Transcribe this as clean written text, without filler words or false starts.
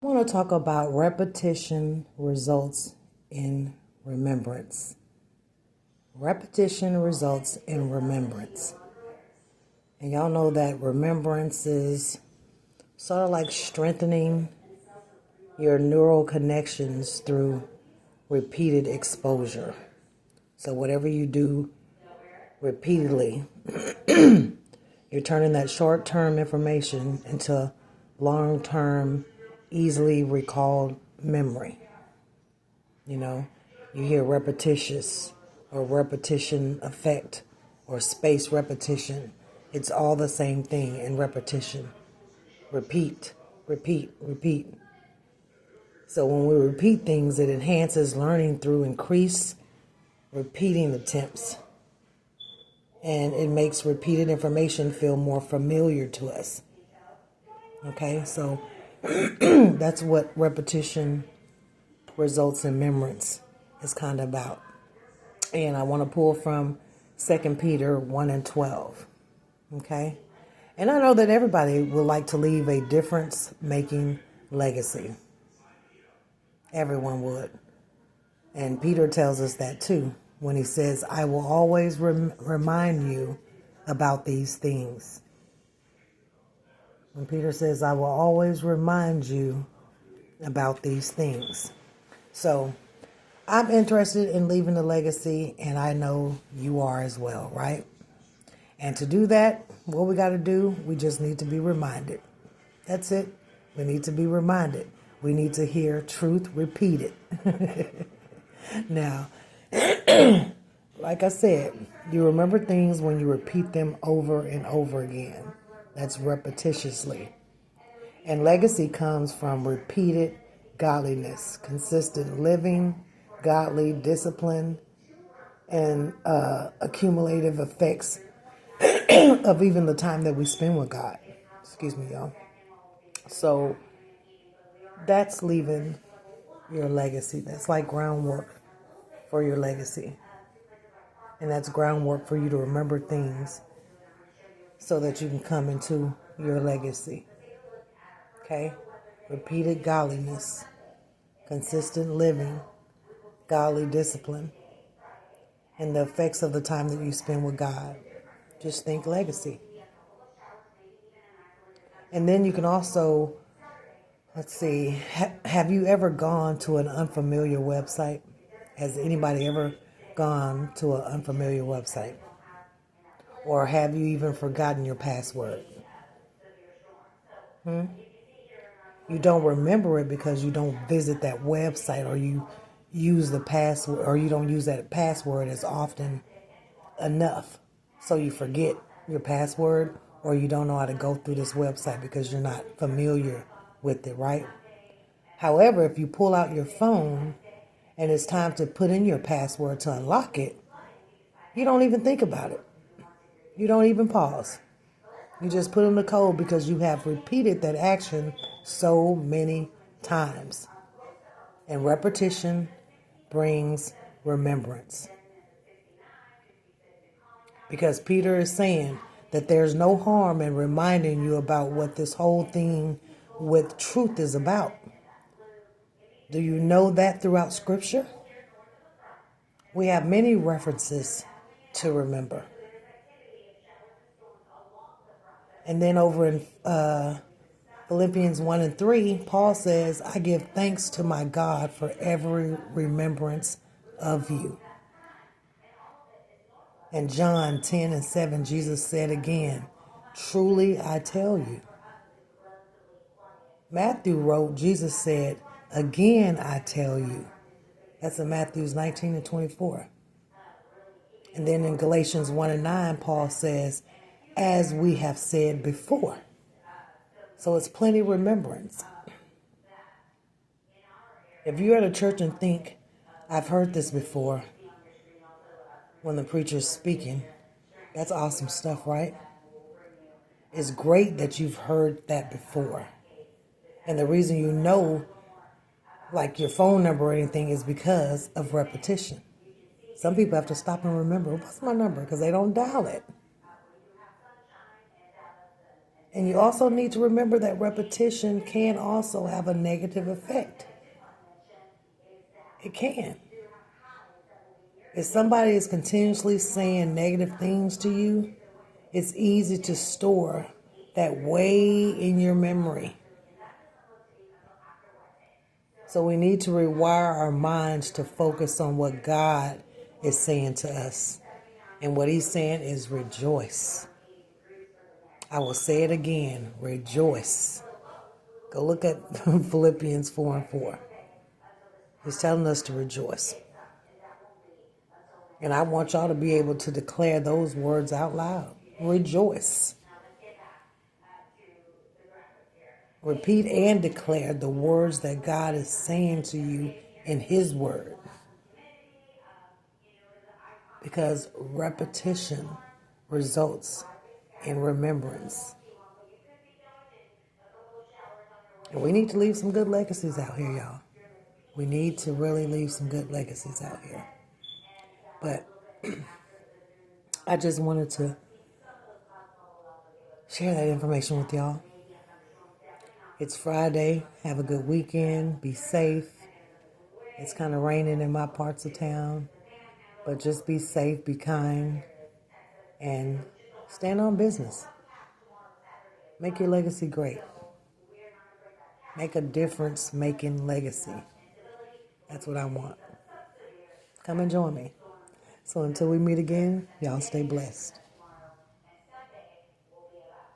I want to talk about repetition results in remembrance. Repetition results in remembrance. And y'all know that remembrance is sort of like strengthening your neural connections through repeated exposure. So whatever you do repeatedly, you're turning that short-term information into long-term, easily recalled memory. You know, you hear repetitious or repetition effect or space repetition. It's all the same thing in repetition. Repeat, repeat, repeat. So when we repeat things, it enhances learning through increased repeating attempts. And it makes repeated information feel more familiar to us. Okay, so that's what repetition results in remembrance is kind of about. And I want to pull from 2Peter 1 and 12. Okay? And I know that everybody would like to leave a difference-making legacy. Everyone would. And Peter tells us that too when he says, I will always remind you about these things. When Peter says, I will always remind you about these things. So I'm interested in leaving a legacy, and I know you are as well, right? And to do that, what we got to do, we just need to be reminded. That's it. We need to be reminded. We need to hear truth repeated. Now, like I said, you remember things when you repeat them over and over again. That's repetitiously. And legacy comes from repeated godliness, consistent living, godly discipline, and accumulative effects of even the time that we spend with God. Excuse me, y'all. So that's leaving your legacy. That's like groundwork for your legacy. And that's groundwork for you to remember things so that you can come into your legacy. Okay? Repeated godliness, consistent living, godly discipline, and the effects of the time that you spend with God. Just think legacy. And then you can also, let's see, have you ever gone to an unfamiliar website? Has anybody ever gone to an unfamiliar website? Or have you even forgotten your password? You don't remember it because you don't visit that website, or you use the password, or you don't use that password as often enough. So you forget your password, or you don't know how to go through this website because you're not familiar with it, right? However, if you pull out your phone and it's time to put in your password to unlock it, you don't even think about it. You don't even pause. You just put in the code because you have repeated that action so many times. And repetition brings remembrance. Because Peter is saying that there's no harm in reminding you about what this whole thing with truth is about. Do you know that throughout Scripture? We have many references to remember. And then over in Philippians 1 and 3, Paul says, I give thanks to my God for every remembrance of you. And John 10 and 7, Jesus said again, truly I tell you. Matthew wrote, Jesus said, again I tell you. That's in Matthew 19 and 24. And then in Galatians 1 and 9, Paul says, as we have said before. So it's plenty of remembrance. If you're at a church and think, I've heard this before, when the preacher's speaking, that's awesome stuff, right? It's great that you've heard that before. And the reason you know, like your phone number or anything, is because of repetition. Some people have to stop and remember, what's my number? Because they don't dial it. And you also need to remember that repetition can also have a negative effect. It can. If somebody is continuously saying negative things to you, it's easy to store that way in your memory. So we need to rewire our minds to focus on what God is saying to us. And what he's saying is rejoice. I will say it again, rejoice. Go look at Philippians 4:4. He's telling us to rejoice. And I want y'all to be able to declare those words out loud. Rejoice. Repeat and declare the words that God is saying to you in his word. Because repetition results in remembrance. And we need to leave some good legacies out here, y'all. We need to really leave some good legacies out here. But I just wanted to share that information with y'all. It's Friday. Have a good weekend. Be safe. It's kind of raining in my parts of town. But just be safe, be kind, and stand on business. Make your legacy great. Make a difference making legacy. That's what I want. Come and join me. So until we meet again, y'all stay blessed.